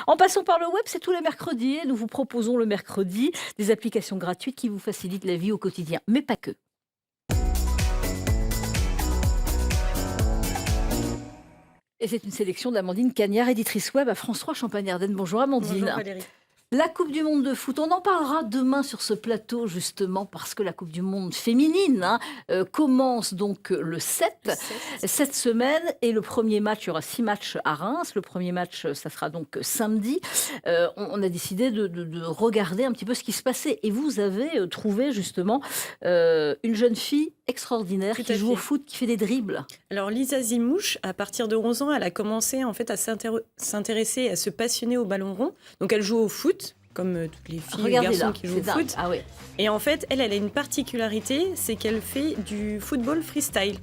En passant par le web, c'est tous les mercredis et nous vous proposons le mercredi des applications gratuites qui vous facilitent la vie au quotidien, mais pas que. Et c'est une sélection d'Amandine Cagnard, éditrice web à France 3 Champagne-Ardenne. Bonjour Bonjour Amandine. Valérie. La Coupe du Monde de foot, on en parlera demain sur ce plateau justement parce que la Coupe du Monde féminine commence donc le 7 cette semaine et le premier match, il y aura 6 matchs à Reims. Le premier match, ça sera donc samedi. On a décidé de regarder un petit peu ce qui se passait et vous avez trouvé justement une jeune fille extraordinaire qui joue au foot, qui fait des dribbles. Alors Lisa Zimouche, à partir de 11 ans, elle a commencé en fait à s'intéresser, à se passionner au ballon rond. Donc elle joue au foot, comme toutes les filles et garçons qui jouent au foot. Ah, oui. Et en fait, elle a une particularité, c'est qu'elle fait du football freestyle.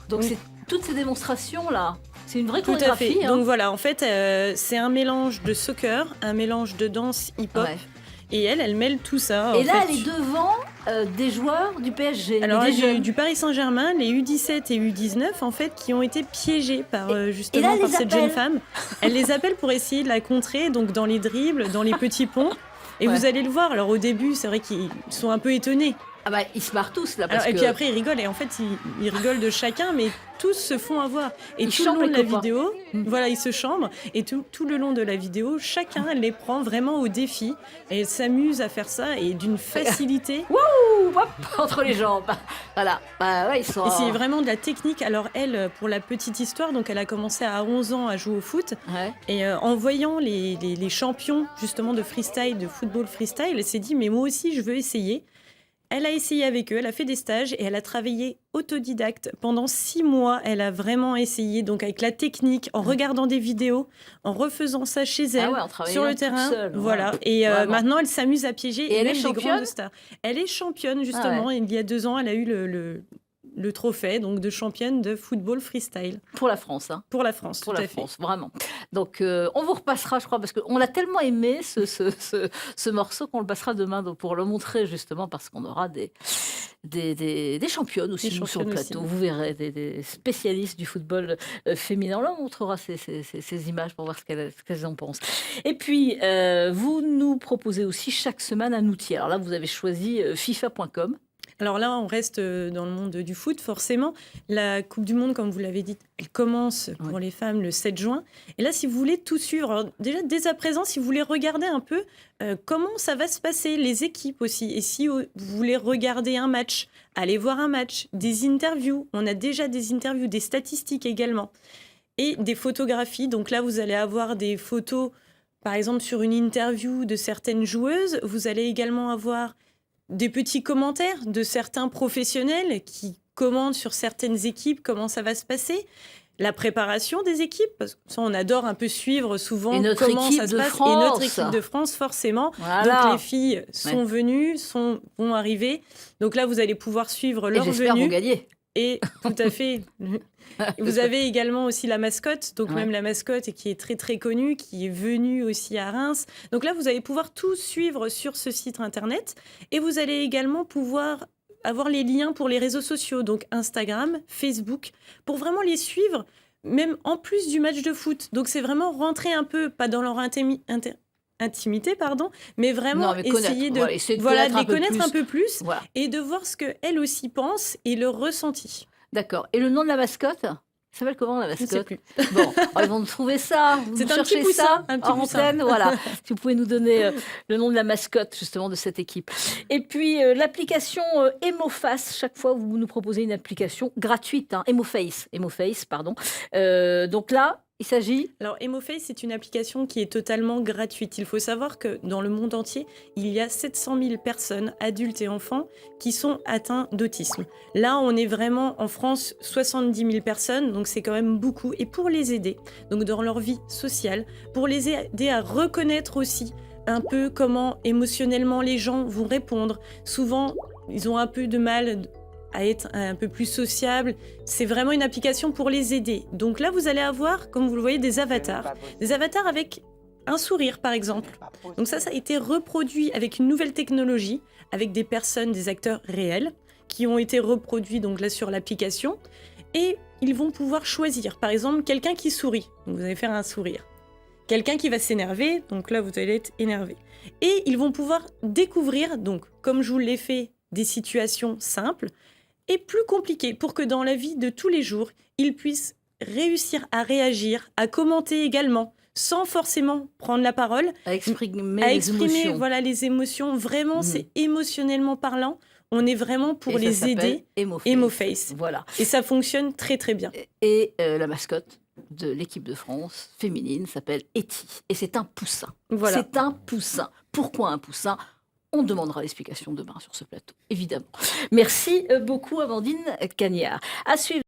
Donc c'est toutes ces démonstrations-là. C'est une vraie Tout chorégraphie. à fait. Donc voilà, en fait, c'est un mélange de soccer, un mélange de danse hip-hop. Ouais. Et elle mêle tout ça. Et là, elle est devant des joueurs du PSG. Alors, du Paris Saint-Germain, les U17 et U19, en fait, qui ont été piégés par cette jeune femme. Elle les appelle pour essayer de la contrer, donc dans les dribbles, dans les petits ponts. Et vous allez le voir. Alors, au début, c'est vrai qu'ils sont un peu étonnés. Ah bah, ils se marrent tous là. Et puis après, ils rigolent. Et en fait, ils rigolent de chacun, mais tous se font avoir. Et tout le long de la vidéo, voilà, ils se chambrent. Et tout le long de la vidéo, chacun les prend vraiment au défi. Et elle s'amuse à faire ça et d'une facilité. Wouh, hop, entre les jambes. Voilà. Bah, ouais, Et c'est vraiment de la technique. Alors elle, pour la petite histoire, donc elle a commencé à 11 ans à jouer au foot. Ouais. Et en voyant les champions justement de freestyle, de football freestyle, elle s'est dit, mais moi aussi, je veux essayer. Elle a essayé avec eux, elle a fait des stages et elle a travaillé autodidacte. Pendant 6 mois, elle a vraiment essayé, donc avec la technique, en regardant des vidéos, en refaisant ça chez elle, sur le terrain. Voilà. Et maintenant, elle s'amuse à piéger et elle est championne. Des grandes stars. Elle est championne, justement. Il y a 2 ans, elle a eu le trophée donc de championne de football freestyle. Pour la France. Hein. Pour la France, pour tout à fait. Vraiment. Donc, on vous repassera, je crois, parce qu'on l'a tellement aimé, ce morceau, qu'on le passera demain donc, pour le montrer, justement, parce qu'on aura des championnes aussi sur le plateau. Aussi. Vous verrez, des spécialistes du football féminin. Là, on montrera ces images pour voir ce qu'elles en pensent. Et puis, vous nous proposez aussi chaque semaine un outil. Alors là, vous avez choisi FIFA.com. Alors là, on reste dans le monde du foot, forcément. La Coupe du Monde, comme vous l'avez dit, elle commence pour les femmes le 7 juin. Et là, si vous voulez tout suivre, alors déjà dès à présent, si vous voulez regarder un peu comment ça va se passer, les équipes aussi. Et si vous voulez regarder un match, allez voir un match, des interviews. On a déjà des interviews, des statistiques également. Et des photographies. Donc là, vous allez avoir des photos, par exemple, sur une interview de certaines joueuses. Vous allez également avoir des petits commentaires de certains professionnels qui commentent sur certaines équipes, comment ça va se passer. La préparation des équipes, parce que ça, on adore un peu suivre souvent comment ça se passe. Et notre équipe de France, forcément. Voilà. Donc les filles sont venues, vont arriver. Donc là, vous allez pouvoir suivre leur venue. J'espère vont gagner. Et tout à fait. Vous avez également aussi la mascotte, donc même la mascotte qui est très très connue, qui est venue aussi à Reims. Donc là, vous allez pouvoir tout suivre sur ce site internet et vous allez également pouvoir avoir les liens pour les réseaux sociaux, donc Instagram, Facebook, pour vraiment les suivre, même en plus du match de foot. Donc c'est vraiment rentrer un peu, pas dans leur intimité, mais vraiment essayer de les connaître un peu plus et de voir ce qu'elles aussi pensent et leur ressenti. D'accord. Et le nom de la mascotte ? Ça s'appelle comment, la mascotte ? Je ne sais plus. Bon, ils vont trouver ça. C'est un petit poussin. Un petit antenne, voilà. Si vous pouvez nous donner le nom de la mascotte, justement, de cette équipe. Et puis, l'application Emoface. Chaque fois, vous nous proposez une application gratuite. Emoface, pardon. Donc là, il s'agit... Alors, Emoface, c'est une application qui est totalement gratuite. Il faut savoir que dans le monde entier, il y a 700 000 personnes, adultes et enfants, qui sont atteints d'autisme. Là, on est vraiment, en France, 70 000 personnes, donc c'est quand même beaucoup. Et pour les aider, donc dans leur vie sociale, pour les aider à reconnaître aussi un peu comment émotionnellement les gens vont répondre. Souvent, ils ont un peu de mal à être un peu plus sociable. C'est vraiment une application pour les aider. Donc là, vous allez avoir, comme vous le voyez, des avatars avec un sourire, par exemple. Donc ça a été reproduit avec une nouvelle technologie, avec des personnes, des acteurs réels, qui ont été reproduits donc là sur l'application. Et ils vont pouvoir choisir, par exemple, quelqu'un qui sourit. Donc vous allez faire un sourire. quelqu'un qui va s'énerver, donc là vous allez être énervé. Et ils vont pouvoir découvrir, donc comme je vous l'ai fait, des situations simples et plus compliquées pour que dans la vie de tous les jours, ils puissent réussir à réagir, à commenter également, sans forcément prendre la parole, à exprimer les émotions. Voilà, les émotions. Vraiment, c'est émotionnellement parlant. On est vraiment pour les aider. Emoface. Voilà. Et ça fonctionne très très bien. Et la mascotte de l'équipe de France féminine s'appelle Eti. Et c'est un poussin. Voilà. C'est un poussin. Pourquoi un poussin ? On demandera l'explication demain sur ce plateau, évidemment. Merci beaucoup, Amandine Cagnard. À suivre.